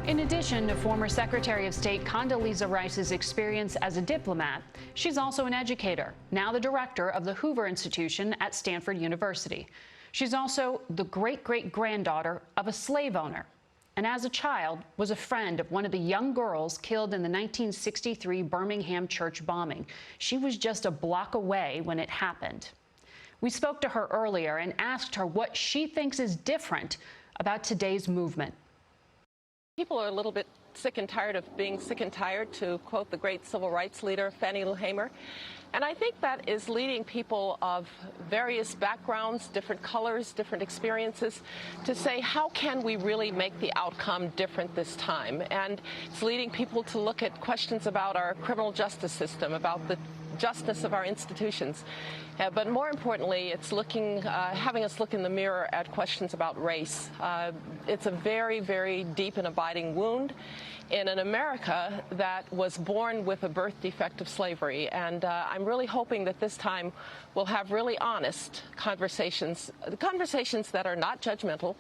In addition to former Secretary of State Condoleezza Rice's experience as a diplomat, she's also an educator, now the director of the Hoover Institution at Stanford University. She's also the great-great-granddaughter of a slave owner, and as a child was a friend of one of the young girls killed in the 1963 Birmingham church bombing. She was just a block away when it happened. We spoke to her earlier and asked her what she thinks is different about today's movement. People are a little bit sick and tired of being sick and tired, to quote the great civil rights leader Fannie Lou Hamer. And I think that is leading people of various backgrounds, different colors, different experiences, to say, how can we really make the outcome different this time? And it's leading people to look at questions about our criminal justice system, about the justice of our institutions. But more importantly, it's having us look in the mirror at questions about race. It's a very, very deep and abiding wound in an America that was born with a birth defect of slavery. And I'm really hoping that this time we'll have really honest conversations that are not judgmental,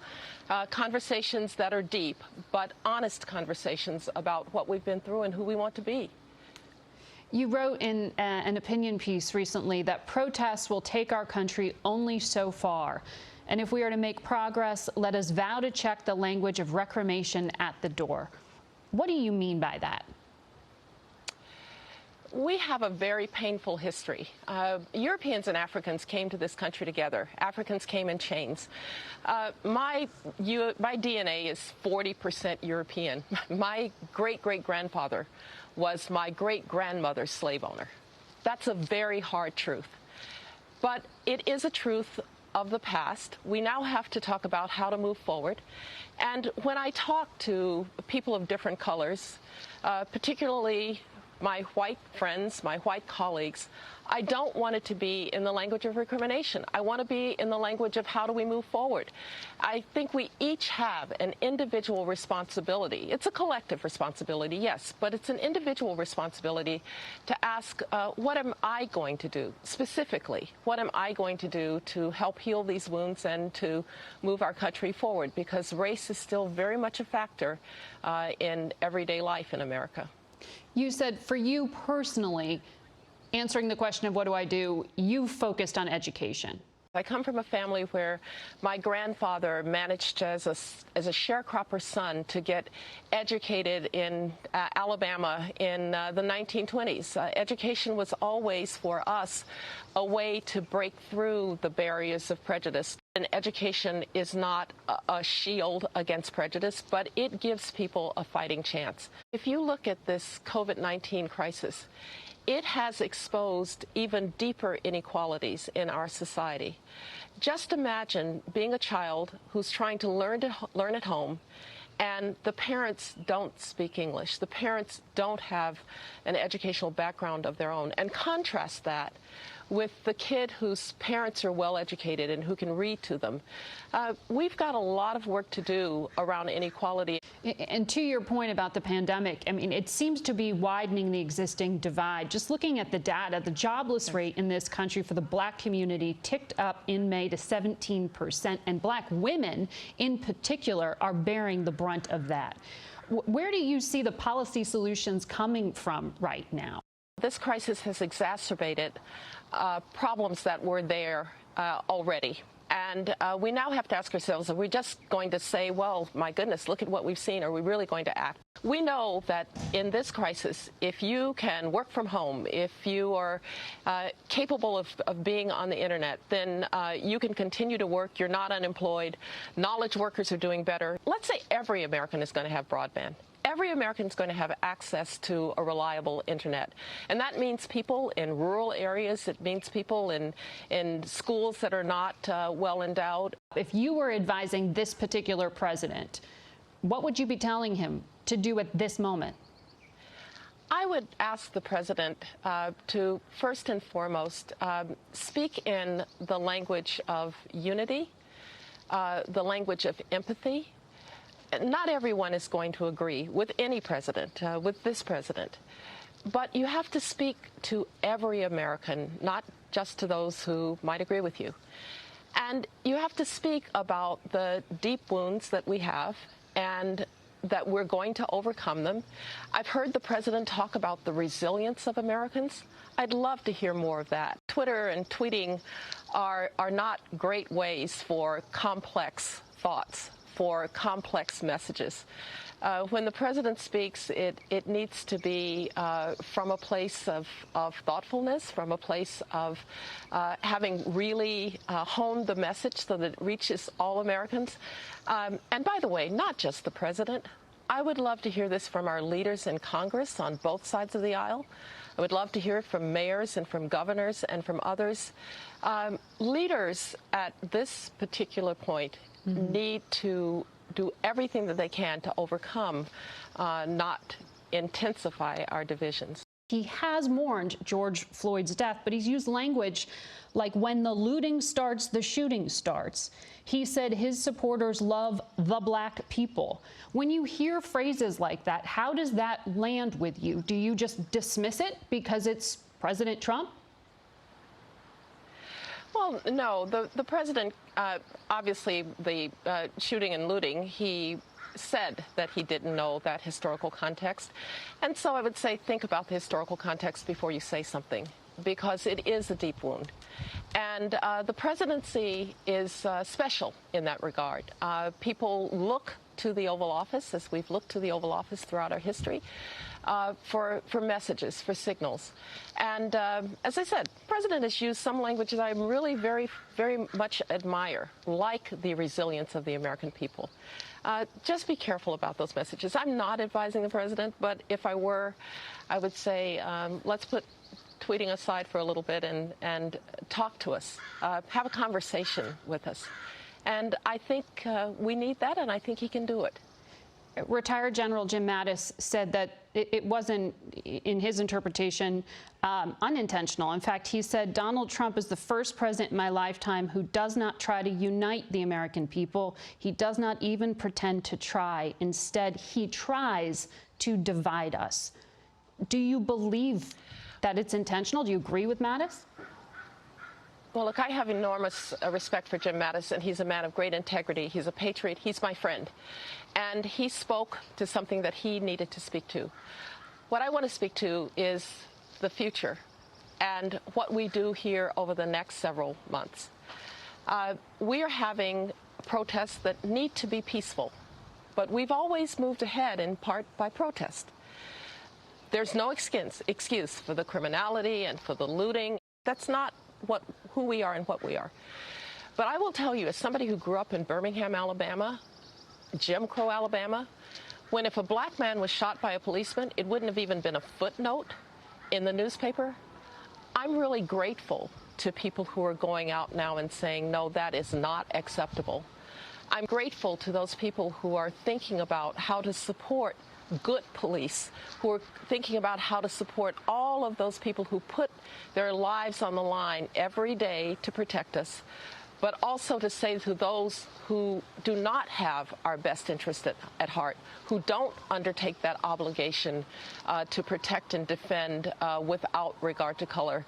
conversations that are deep, but honest conversations about what we've been through and who we want to be. You wrote in an opinion piece recently that protests will take our country only so far. And if we are to make progress, let us vow to check the language of reclamation at the door. What do you mean by that? We have a very painful history. Europeans and Africans came to this country together. Africans came in chains. My DNA is 40% European. My great-great-grandfather was my great-grandmother's slave owner. That's a very hard truth. But it is a truth of the past. We now have to talk about how to move forward. And when I talk to people of different colors, particularly my white friends, my white colleagues, I don't want it to be in the language of recrimination. I want to be in the language of how do we move forward. I think we each have an individual responsibility. It's a collective responsibility, yes, but it's an individual responsibility to ask, what am I going to do? Specifically, what am I going to do to help heal these wounds and to move our country forward? Because race is still very much a factor in everyday life in America. You said for you personally, answering the question of what do I do, you focused on education. I come from a family where my grandfather managed as a sharecropper son to get educated in Alabama in the 1920s. Education was always for us a way to break through the barriers of prejudice. And education is not a shield against prejudice, but it gives people a fighting chance. If you look at this COVID-19 crisis, it has exposed even deeper inequalities in our society. Just imagine being a child who's trying to learn at home, and the parents don't speak English. The parents don't have an educational background of their own. And contrast that with the kid whose parents are well educated and who can read to them. We've got a lot of work to do around inequality. And to your point about the pandemic, I mean, it seems to be widening the existing divide. Just looking at the data, the jobless rate in this country for the black community ticked up in May to 17%, and black women in particular are bearing the brunt of that. Where do you see the policy solutions coming from right now? This crisis has exacerbated problems that were there already. And we now have to ask ourselves, are we just going to say, well, my goodness, look at what we've seen? Are we really going to act? We know that in this crisis, if you can work from home, if you are capable of being on the internet, then you can continue to work. You're not unemployed. Knowledge workers are doing better. Let's say every American is going to have broadband. Every American is going to have access to a reliable internet. And that means people in rural areas. It means people in schools that are not well endowed. If you were advising this particular president, what would you be telling him to do at this moment? I would ask the president to, first and foremost, speak in the language of unity, the language of empathy. Not everyone is going to agree with any president, with this president. But you have to speak to every American, not just to those who might agree with you. And you have to speak about the deep wounds that we have and that we're going to overcome them. I've heard the president talk about the resilience of Americans. I'd love to hear more of that. Twitter and tweeting are not great ways for complex thoughts, for complex messages. When the president speaks, it needs to be from a place of thoughtfulness, from a place of having really honed the message so that it reaches all Americans. And by the way, not just the president. I would love to hear this from our leaders in Congress on both sides of the aisle. I would love to hear it from mayors and from governors and from others. Leaders at this particular point need to do everything that they can to overcome, not intensify our divisions. He has mourned George Floyd's death, but he's used language like, when the looting starts, the shooting starts. He said his supporters love the black people. When you hear phrases like that, how does that land with you? Do you just dismiss it because it's President Trump? Well, no. The president, obviously, the shooting and looting, he said that he didn't know that historical context. And so I would say think about the historical context before you say something, because it is a deep wound. And the presidency is special in that regard. People look to the Oval Office, as we've looked to the Oval Office throughout our history, for messages, for signals. And as I said, the president has used some language that I really very much admire, like the resilience of the American people. Just be careful about those messages. I'm not advising the president, but if I were, I would say, let's put tweeting aside for a little bit and talk to us, have a conversation with us. And I think we need that, and I think he can do it. Retired General Jim Mattis said that it wasn't, in his interpretation, unintentional. In fact, he said, Donald Trump is the first president in my lifetime who does not try to unite the American people. He does not even pretend to try. Instead, he tries to divide us. Do you believe that it's intentional? Do you agree with Mattis? Well, look, I have enormous respect for Jim Mattis, and he's a man of great integrity. He's a patriot. He's my friend. And he spoke to something that he needed to speak to. What I want to speak to is the future and what we do here over the next several months. We are having protests that need to be peaceful, but we've always moved ahead in part by protest. There's no excuse for the criminality and for the looting. That's not who we are and what we are. But I will tell you, as somebody who grew up in Birmingham, Alabama, Jim Crow, Alabama, when if a black man was shot by a policeman, it wouldn't have even been a footnote in the newspaper. I'm really grateful to people who are going out now and saying, no, that is not acceptable. I'm grateful to those people who are thinking about how to support good police, who are thinking about how to support all of those people who put their lives on the line every day to protect us, but also to say to those who do not have our best interest at heart, who don't undertake that obligation to protect and defend without regard to color,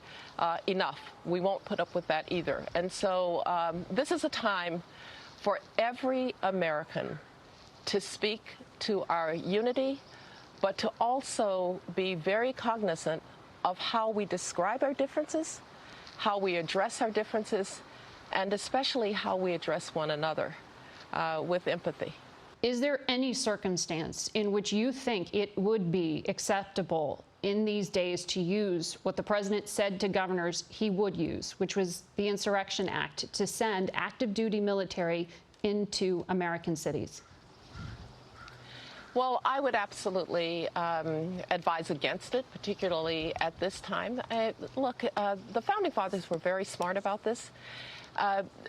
enough. We won't put up with that either. And so this is a time for every American to speak to our unity, but to also be very cognizant of how we describe our differences, how we address our differences, and especially how we address one another with empathy. Is there any circumstance in which you think it would be acceptable in these days to use what the president said to governors he would use, which was the Insurrection Act, to send active duty military into American cities? Well, I would absolutely advise against it, particularly at this time. Look, the Founding Fathers were very smart about this.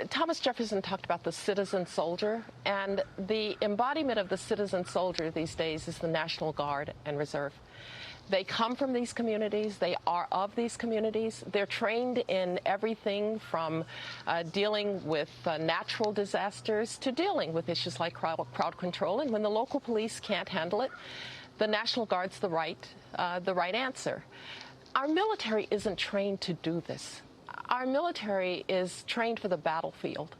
Thomas Jefferson talked about the citizen soldier, and the embodiment of the citizen soldier these days is the National Guard and Reserve. They come from these communities. They are of these communities. They're trained in everything from dealing with natural disasters to dealing with issues like crowd control. And when the local police can't handle it, the National Guard's the right answer. Our military isn't trained to do this. Our military is trained for the battlefield.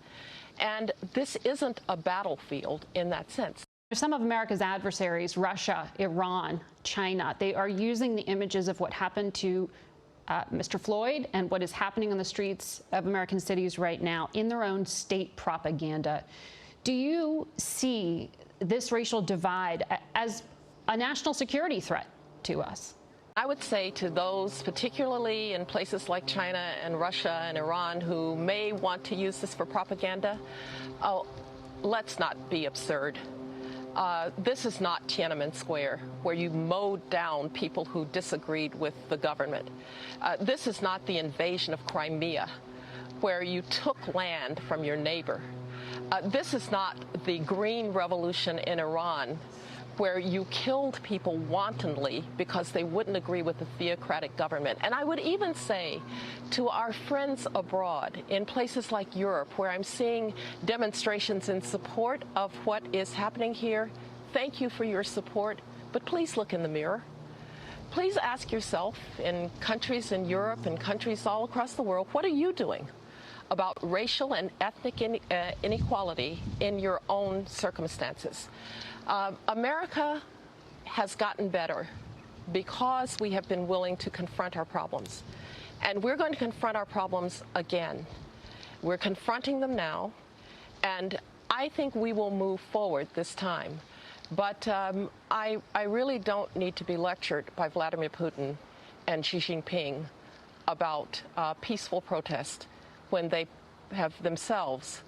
And this isn't a battlefield in that sense. Some of America's adversaries, Russia, Iran, China, they are using the images of what happened to Mr. Floyd and what is happening on the streets of American cities right now in their own state propaganda. Do you see this racial divide as a national security threat to us? I would say to those, particularly in places like China and Russia and Iran, who may want to use this for propaganda, let's not be absurd. This is not Tiananmen Square, where you mowed down people who disagreed with the government. This is not the invasion of Crimea, where you took land from your neighbor. This is not the Green Revolution in Iran, where you killed people wantonly because they wouldn't agree with the theocratic government. And I would even say to our friends abroad in places like Europe, where I'm seeing demonstrations in support of what is happening here, thank you for your support, but please look in the mirror. Please ask yourself, in countries in Europe and countries all across the world, what are you doing about racial and ethnic inequality in your own circumstances? America has gotten better because we have been willing to confront our problems. And we're going to confront our problems again. We're confronting them now, and I think we will move forward this time. But I really don't need to be lectured by Vladimir Putin and Xi Jinping about peaceful protest when they have themselves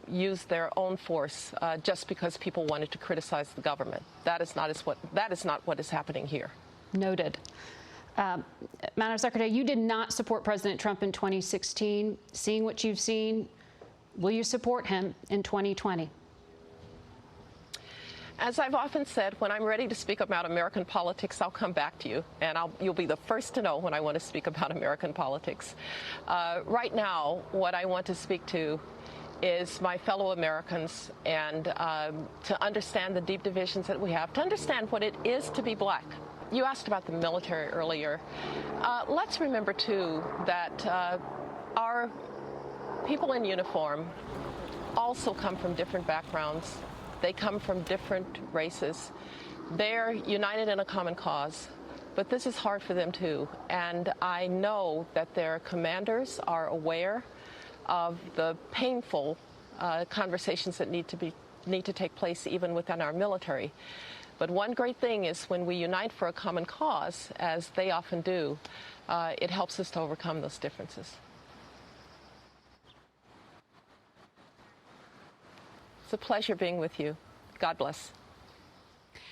used their own force just because people wanted to criticize the government. That is not what is happening here. Noted. Madam Secretary, you did not support President Trump in 2016. Seeing what you've seen, will you support him in 2020? As I've often said, when I'm ready to speak about American politics, I'll come back to you, and you'll be the first to know when I want to speak about American politics. Right now, what I want to speak to is my fellow Americans, and to understand the deep divisions that we have, to understand what it is to be black. You asked about the military earlier. Let's remember, too, that our people in uniform also come from different backgrounds. They come from different races. They're united in a common cause, but this is hard for them too. And I know that their commanders are aware of the painful conversations that need to take place even within our military. But one great thing is when we unite for a common cause, as they often do, it helps us to overcome those differences. It's a pleasure being with you. God bless.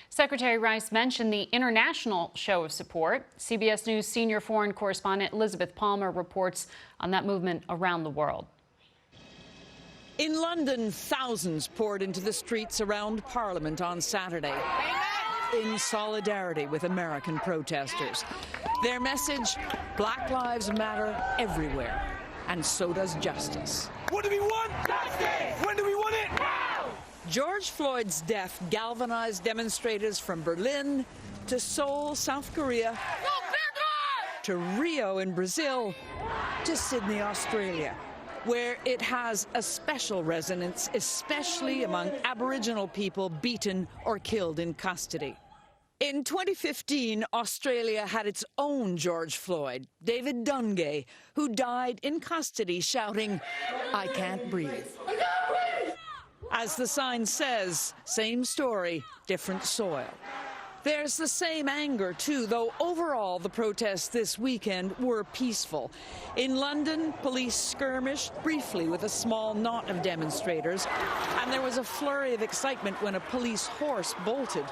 Secretary Rice mentioned the international show of support. CBS News senior foreign correspondent Elizabeth Palmer reports on that movement around the world. In London, thousands poured into the streets around Parliament on Saturday in solidarity with American protesters. Their message, Black Lives Matter everywhere, and so does justice. What do we want? Justice! When do we want it? Now! George Floyd's death galvanized demonstrators from Berlin to Seoul, South Korea, to Rio in Brazil, to Sydney, Australia, where it has a special resonance, especially among Aboriginal people beaten or killed in custody. In 2015, Australia had its own George Floyd, David Dungay, who died in custody shouting, "I can't breathe." As the sign says, same story, different soil. There's the same anger, too, though overall the protests this weekend were peaceful. In London, police skirmished briefly with a small knot of demonstrators, and there was a flurry of excitement when a police horse bolted.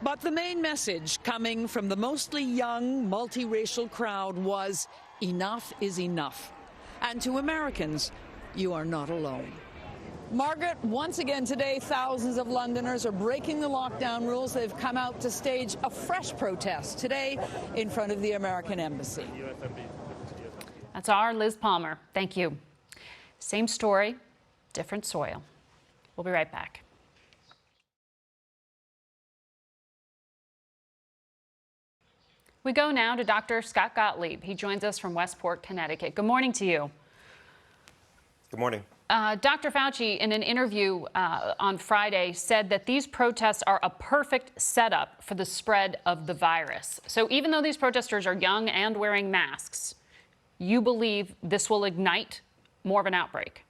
But the main message coming from the mostly young, multiracial crowd was, enough is enough. And to Americans, you are not alone. Margaret, once again today, thousands of Londoners are breaking the lockdown rules. They've come out to stage a fresh protest today in front of the American Embassy. That's our Liz Palmer. Thank you. Same story, different soil. We'll be right back. We go now to Dr. Scott Gottlieb. He joins us from Westport, Connecticut. Good morning to you. Good morning. Dr. Fauci, in an interview on Friday, said that these protests are a perfect setup for the spread of the virus. So even though these protesters are young and wearing masks, you believe this will ignite more of an outbreak?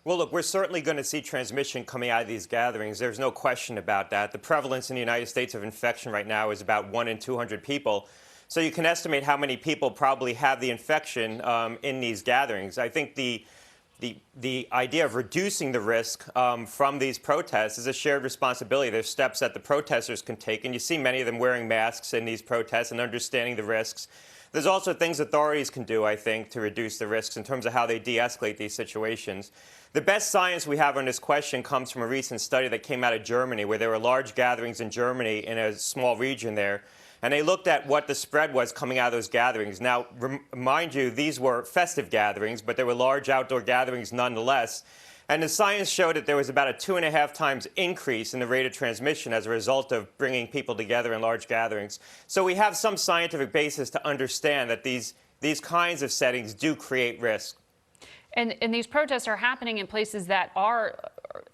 Well, look, we're certainly going to see transmission coming out of these gatherings. There's no question about that. The prevalence in the United States of infection right now is about 1 in 200 people. So you can estimate how many people probably have the infection in these gatherings. I think the idea of reducing the risk from these protests is a shared responsibility. There's steps that the protesters can take, and you see many of them wearing masks in these protests and understanding the risks. There's also things authorities can do, I think, to reduce the risks in terms of how they de-escalate these situations. The best science we have on this question comes from a recent study that came out of Germany, where there were large gatherings in Germany in a small region there. And they looked at what the spread was coming out of those gatherings. Now, mind you, these were festive gatherings, but they were large outdoor gatherings nonetheless. And the science showed that there was about a 2.5 times increase in the rate of transmission as a result of bringing people together in large gatherings. So we have some scientific basis to understand that these kinds of settings do create risk. And these protests are happening in places that are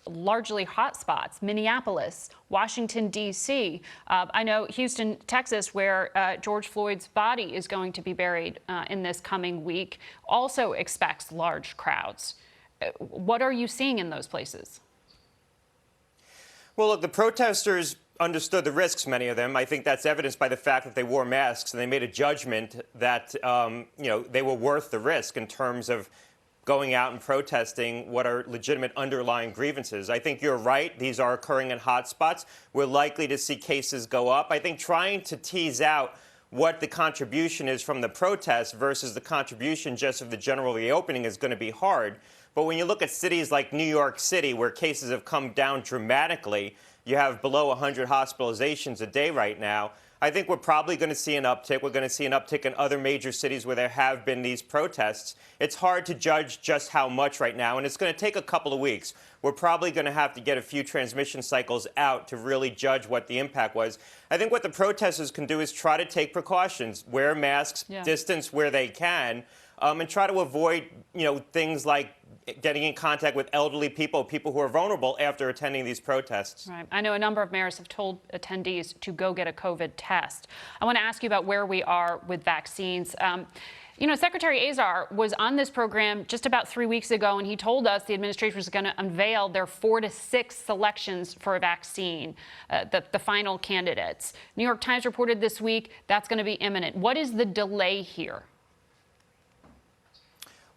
largely hotspots: Minneapolis, Washington, D.C. I know Houston, Texas, where George Floyd's body is going to be buried in this coming week, also expects large crowds. What are you seeing in those places? Well, look, the protesters understood the risks, many of them. I think that's evidenced by the fact that they wore masks, and they made a judgment that they were worth the risk in terms of going out and protesting what are legitimate underlying grievances. I think you're right. These are occurring in hotspots. We're likely to see cases go up. I think trying to tease out what the contribution is from the protests versus the contribution just of the general reopening is going to be hard. But when you look at cities like New York City, where cases have come down dramatically, you have below 100 hospitalizations a day right now. I think we're probably going to see an uptick. We're going to see an uptick in other major cities where there have been these protests. It's hard to judge just how much right now, and it's going to take a couple of weeks. We're probably going to have to get a few transmission cycles out to really judge what the impact was. I think what the protesters can do is try to take precautions, wear masks, distance where they can, and try to avoid, things like getting in contact with elderly people, people who are vulnerable after attending these protests. Right. I know a number of mayors have told attendees to go get a COVID test. I want to ask you about where we are with vaccines. Secretary Azar was on this program just about 3 weeks ago, and he told us the administration was going to unveil their 4 to 6 selections for a vaccine, the final candidates. New York Times reported this week that's going to be imminent. What is the delay here?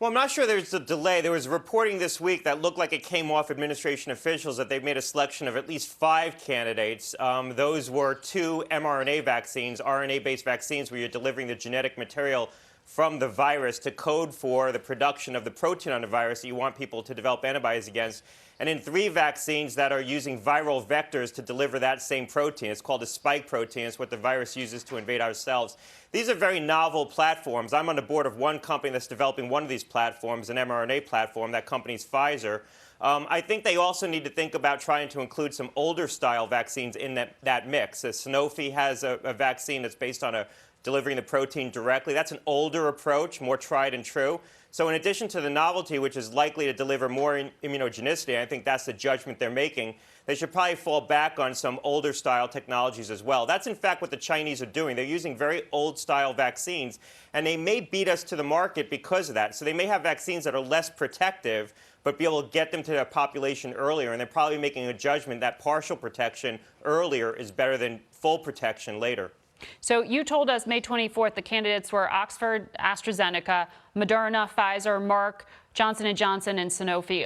Well, I'm not sure there's a delay. There was reporting this week that looked like it came off administration officials that they've made a selection of at least 5 candidates. Those were 2 mRNA vaccines, RNA-based vaccines, where you're delivering the genetic material from the virus to code for the production of the protein on the virus that you want people to develop antibodies against. And in 3 vaccines that are using viral vectors to deliver that same protein. It's called a spike protein. It's what the virus uses to invade our cells. These are very novel platforms. I'm on the board of one company that's developing one of these platforms, an mRNA platform. That company's Pfizer. I think they also need to think about trying to include some older style vaccines in that mix. Sanofi has a vaccine that's based on delivering the protein directly. That's an older approach, more tried and true. So in addition to the novelty, which is likely to deliver more immunogenicity, I think that's the judgment they're making, they should probably fall back on some older style technologies as well. That's in fact what the Chinese are doing. They're using very old style vaccines, and they may beat us to the market because of that. So they may have vaccines that are less protective, but be able to get them to their population earlier, and they're probably making a judgment that partial protection earlier is better than full protection later. So you told us May 24th the candidates were Oxford, AstraZeneca, Moderna, Pfizer, Merck, Johnson & Johnson, and Sanofi.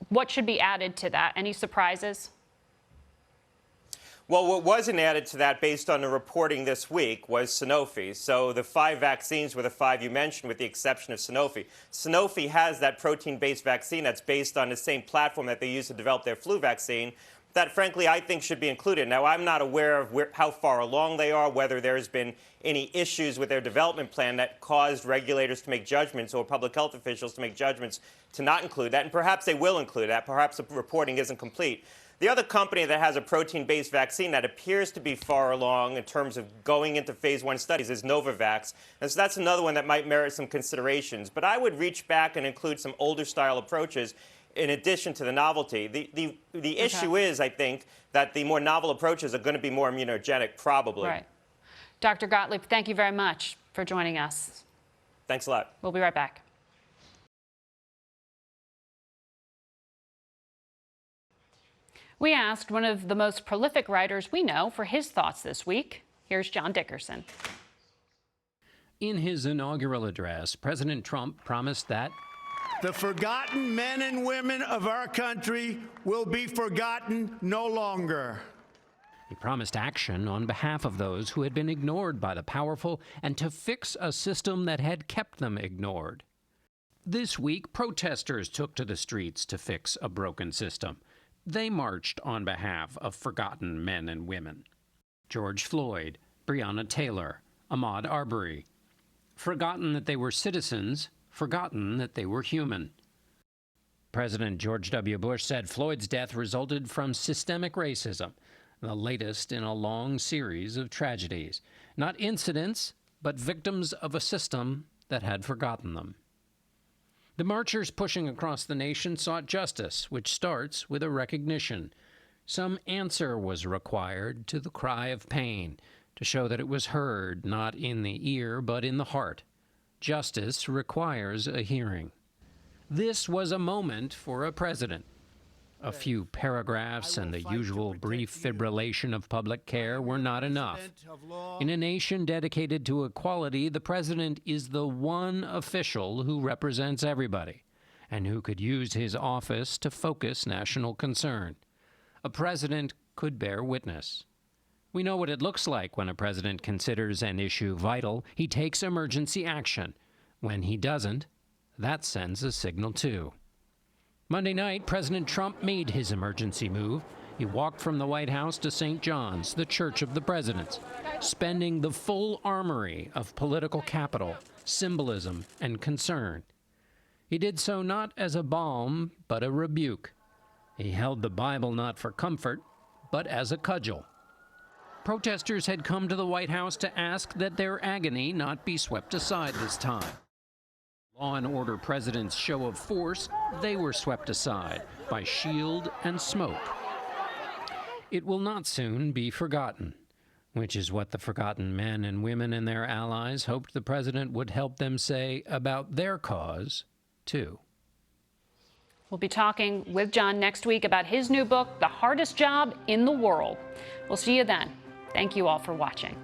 What should be added to that? Any surprises? Well, what wasn't added to that based on the reporting this week was Sanofi. So the 5 vaccines were the 5 you mentioned, with the exception of Sanofi. Sanofi has that protein-based vaccine that's based on the same platform that they use to develop their flu vaccine, that, frankly, I think should be included. Now, I'm not aware of how far along they are, whether there's been any issues with their development plan that caused regulators to make judgments or public health officials to make judgments to not include that. And perhaps they will include that. Perhaps the reporting isn't complete. The other company that has a protein-based vaccine that appears to be far along in terms of going into phase 1 studies is Novavax. And so that's another one that might merit some considerations. But I would reach back and include some older style approaches in addition to the novelty. The issue is, I think, that the more novel approaches are going to be more immunogenic, probably. Right. Dr. Gottlieb, thank you very much for joining us. Thanks a lot. We'll be right back. We asked one of the most prolific writers we know for his thoughts this week. Here's John Dickerson. In his inaugural address, President Trump promised that the forgotten men and women of our country will be forgotten no longer. He promised action on behalf of those who had been ignored by the powerful and to fix a system that had kept them ignored. This week, protesters took to the streets to fix a broken system. They marched on behalf of forgotten men and women. George Floyd, Breonna Taylor, Ahmaud Arbery. Forgotten that they were citizens, forgotten that they were human. President George W. Bush said Floyd's death resulted from systemic racism, the latest in a long series of tragedies. Not incidents, but victims of a system that had forgotten them. The marchers pushing across the nation sought justice, which starts with a recognition. Some answer was required to the cry of pain, to show that it was heard not in the ear but in the heart. Justice requires a hearing. This was a moment for a president. A few paragraphs and the usual brief fibrillation of public care were not enough. In a nation dedicated to equality, the president is the one official who represents everybody and who could use his office to focus national concern. A president could bear witness. We know what it looks like when a president considers an issue vital. He takes emergency action. When he doesn't, that sends a signal too. Monday night, President Trump made his emergency move. He walked from the White House to St. John's, the Church of the Presidents, spending the full armory of political capital, symbolism, and concern. He did so not as a balm, but a rebuke. He held the Bible not for comfort, but as a cudgel. Protesters had come to the White House to ask that their agony not be swept aside this time. Law and order president's show of force, they were swept aside by shield and smoke. It will not soon be forgotten, which is what the forgotten men and women and their allies hoped the president would help them say about their cause, too. We'll be talking with John next week about his new book, The Hardest Job in the World. We'll see you then. Thank you all for watching.